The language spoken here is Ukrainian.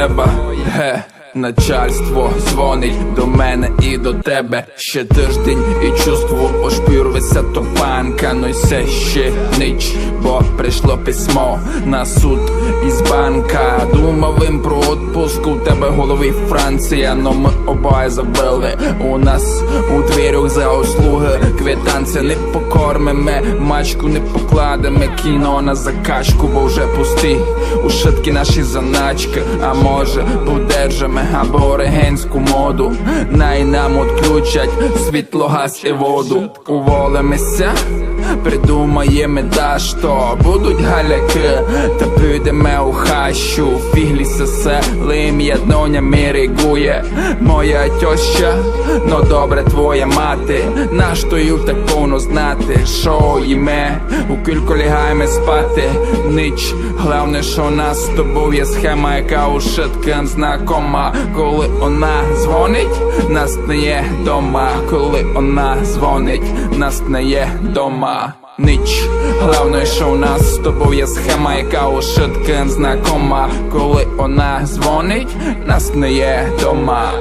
треба. Начальство дзвонить до мене і до тебе. Ще тиждень і чувство ошпірветься то панка. Ну й все ще ніч, бо прийшло письмо на суд із банка. Думав їм про отпуск, у тебе в голові Франція. Но ми обоє забили, у нас у двірях за услуги квитанція. Не покормимо, мачку не покладемо, кіно на закачку, бо вже пусті ушитки наші заначки. А може подержимо або регенську моду, най нам отключать світло, газ і воду. Уволимося, придумаємо та що. Будуть галяки, та підемо у хащу. Фіглі селим, я доня міригує. Моя тьоща, но добре твоя мати. Наштою так повно знати, що їме. У кілько лягаємо спати ніч. Главне, що у нас з тобою є схема, яка у шиткам знакома. Коли вона дзвонить, нас не є дома. Коли вона дзвонить, нас не є дома. Ніч. Главное, що у нас з тобою є схема, яка у шиткам знакома. Коли вона дзвонить, нас не є дома.